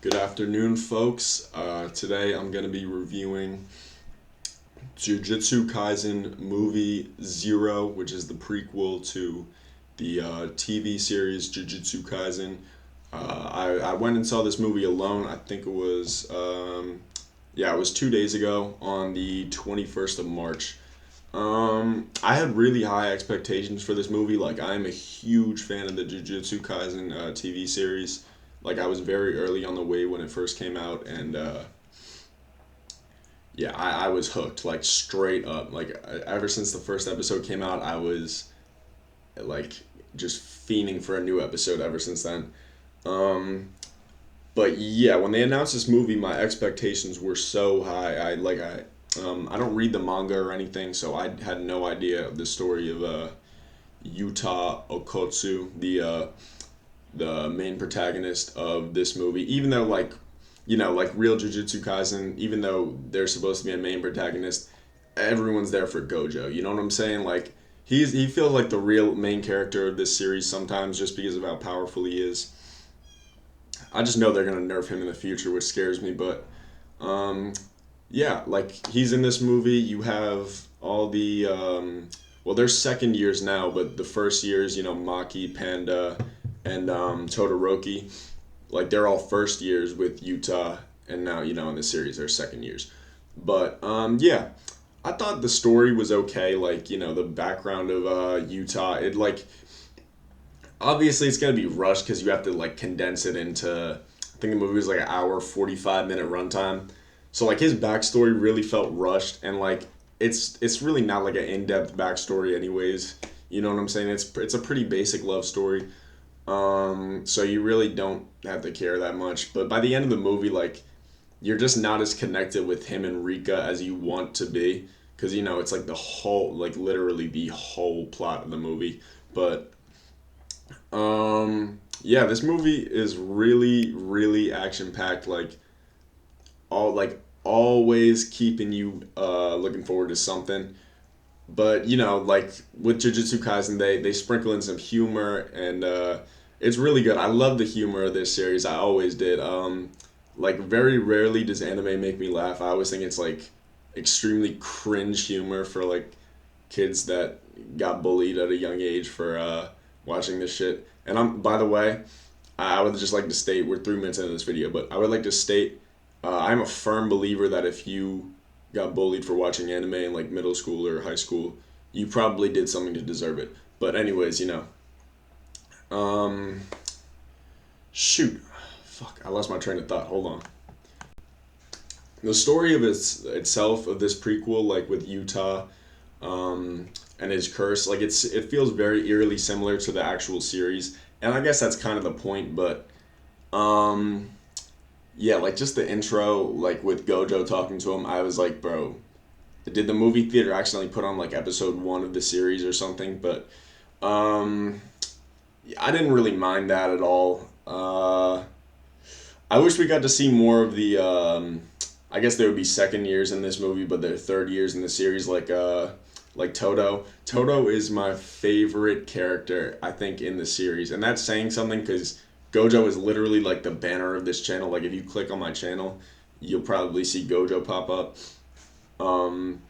Good afternoon, folks. Today I'm going to be reviewing Jujutsu Kaisen Movie Zero, which is the prequel to the TV series Jujutsu Kaisen. I went and saw this movie alone. I think it was 2 days ago on the 21st of March. I had really high expectations for this movie. Like, I'm a huge fan of the Jujutsu Kaisen TV series. Like, I was very early on the wave when it first came out, and yeah, I was hooked, like, straight up. Like, ever since the first episode came out, I was, like, just fiending for a new episode ever since then. Um, but yeah, when they announced this movie, my expectations were so high. I don't read the manga or anything, so I had no idea of the story of Yuta Okotsu, the main protagonist of this movie. Even though, like, like real Jujutsu Kaisen, even though they're supposed to be a main protagonist, everyone's there for Gojo. You know what I'm saying? Like, he feels like the real main character of this series sometimes just because of how powerful he is. I just know they're gonna nerf him in the future, which scares me. But um, yeah, like, he's in this movie. You have all the well, they're second years now, but the first years, Maki, Panda, and Todoroki, like, they're all first years with Utah, and now, in the series they're second years. But yeah, I thought the story was okay. Like, the background of Utah, it, like, obviously it's gonna be rushed because you have to, like, condense it into. I think the movie was like an hour 45 minute runtime. So, like, his backstory really felt rushed, and, like, it's really not like an in depth backstory anyways. You know what I'm saying? It's a pretty basic love story. So you really don't have to care that much. But by the end of the movie, like, you're just not as connected with him and Rika as you want to be, because it's like the whole, like, literally the whole plot of the movie. But yeah, this movie is really, really action packed. Like, always keeping you looking forward to something. But, like, with Jujutsu Kaisen, they sprinkle in some humor, and it's really good. I love the humor of this series. I always did. Like, very rarely does anime make me laugh. I always think it's, like, extremely cringe humor for, like, kids that got bullied at a young age for watching this shit. And by the way, I would just like to state, we're 3 minutes into this video, but I would like to state, I'm a firm believer that if you got bullied for watching anime in, like, middle school or high school, you probably did something to deserve it. But anyways, um, shoot, fuck, I lost my train of thought. Hold on. The story of itself of this prequel, like, with Utah, and his curse, like, it feels very eerily similar to the actual series, and I guess that's kind of the point. But um, yeah, like, just the intro, like, with Gojo talking to him, I was like, bro, did the movie theater accidentally put on, like, episode one of the series or something? But um, I didn't really mind that at all. I wish we got to see more of the. I guess there would be second years in this movie, but they're third years in the series. Like Toto. Toto is my favorite character, I think, in the series, and that's saying something because Gojo is literally, like, the banner of this channel. Like, if you click on my channel, you'll probably see Gojo pop up. Um,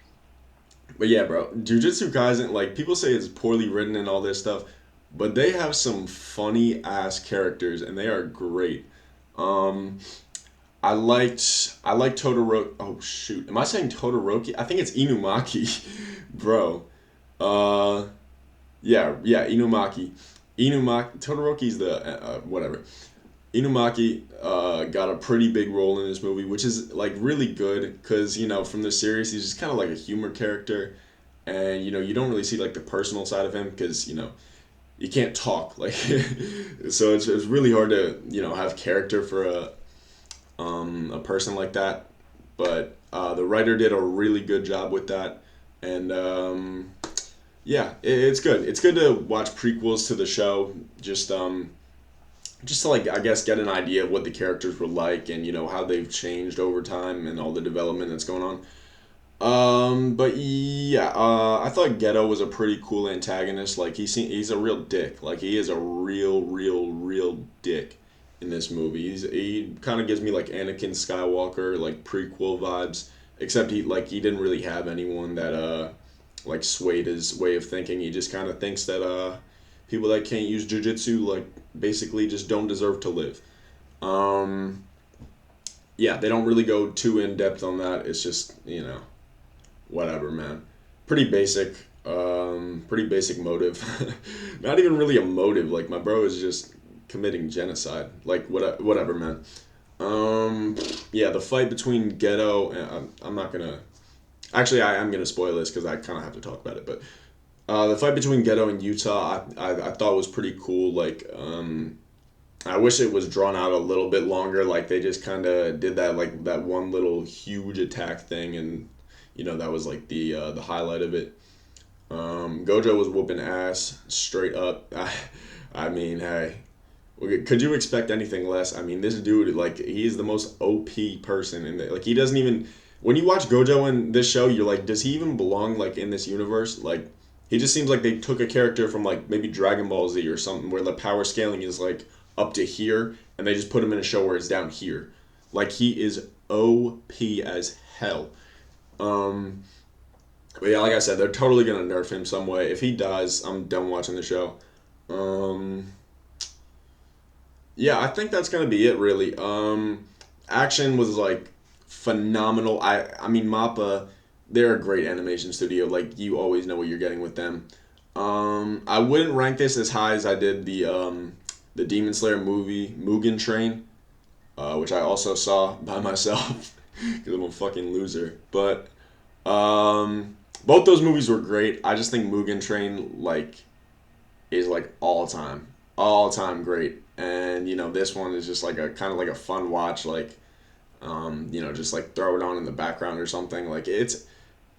but yeah, bro, Jujutsu Kaisen, like, people say it's poorly written and all this stuff, but they have some funny ass characters, and they are great. Um, I liked Todoroki. Oh shoot, am I saying Todoroki? I think it's Inumaki, bro. Uh, yeah, Inumaki. Todoroki's the whatever. Inumaki got a pretty big role in this movie, which is, like, really good because, from the series he's just kind of like a humor character, and you don't really see, like, the personal side of him because you can't talk, like, so it's really hard to have character for a person like that. But the writer did a really good job with that, and yeah, it's good. It's good to watch prequels to the show, just to, like, I guess, get an idea of what the characters were like, and how they've changed over time and all the development that's going on. But yeah, I thought Ghetto was a pretty cool antagonist. Like, he's a real dick. Like, he is a real, real, real dick. in this movie. He kind of gives me like Anakin Skywalker, like prequel vibes, except he didn't really have anyone that like swayed his way of thinking. He just kind of thinks that people that can't use jujitsu like basically just don't deserve to live. Um, yeah, they don't really go too in depth on that. It's just, whatever, man. Pretty basic. Pretty basic motive. Not even really a motive. Like my bro is just committing genocide. Like whatever, man. Yeah, the fight between Ghetto and I'm not gonna. Actually, I am gonna spoil this because I kind of have to talk about it. But the fight between Ghetto and Utah, I thought was pretty cool. Like, I wish it was drawn out a little bit longer. Like they just kind of did that like that one little huge attack thing, and that was like the highlight of it. Gojo was whooping ass straight up. I mean, hey, could you expect anything less? I mean, this dude, like, he's the most OP person in the, like, he doesn't even, when you watch Gojo in this show, you're like, does he even belong, like, in this universe? Like, he just seems like they took a character from, like, maybe Dragon Ball Z or something where the power scaling is, like, up to here, and they just put him in a show where it's down here. Like, he is OP as hell. Um, but yeah, like I said, they're totally gonna nerf him some way. If he dies, I'm done watching the show. Um, yeah, I think that's gonna be it really. Action was like phenomenal. I mean Mappa, they're a great animation studio. Like you always know what you're getting with them. I wouldn't rank this as high as I did the Demon Slayer movie Mugen Train, which I also saw by myself because I'm a fucking loser. But both those movies were great. I just think Mugen Train like is like all time great. And this one is just like a kind of like a fun watch, like just like throw it on in the background or something. Like it's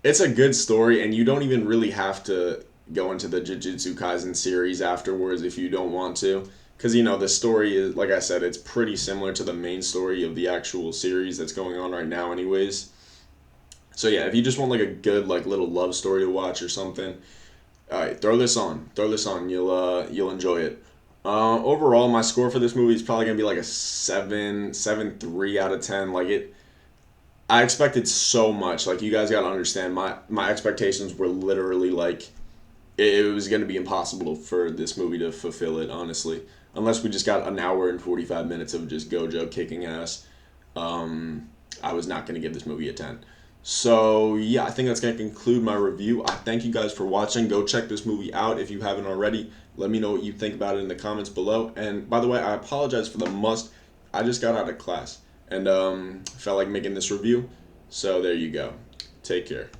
a good story, and you don't even really have to go into the Jujutsu Kaisen series afterwards if you don't want to, because the story is, like I said, it's pretty similar to the main story of the actual series that's going on right now, anyways. So yeah, if you just want like a good like little love story to watch or something, all right, throw this on. Throw this on. You'll enjoy it. Overall, my score for this movie is probably gonna be like a 7.3 out of 10. Like it, I expected so much. Like you guys gotta understand, my expectations were literally like it was gonna be impossible for this movie to fulfill it. Honestly, unless we just got an hour and 45 minutes of just Gojo kicking ass, I was not gonna give this movie a 10. So yeah, I think that's gonna conclude my review. I thank you guys for watching. Go check this movie out if you haven't already. Let me know what you think about it in the comments below. And by the way, I apologize for the must. I just got out of class and felt like making this review. So there you go. Take care.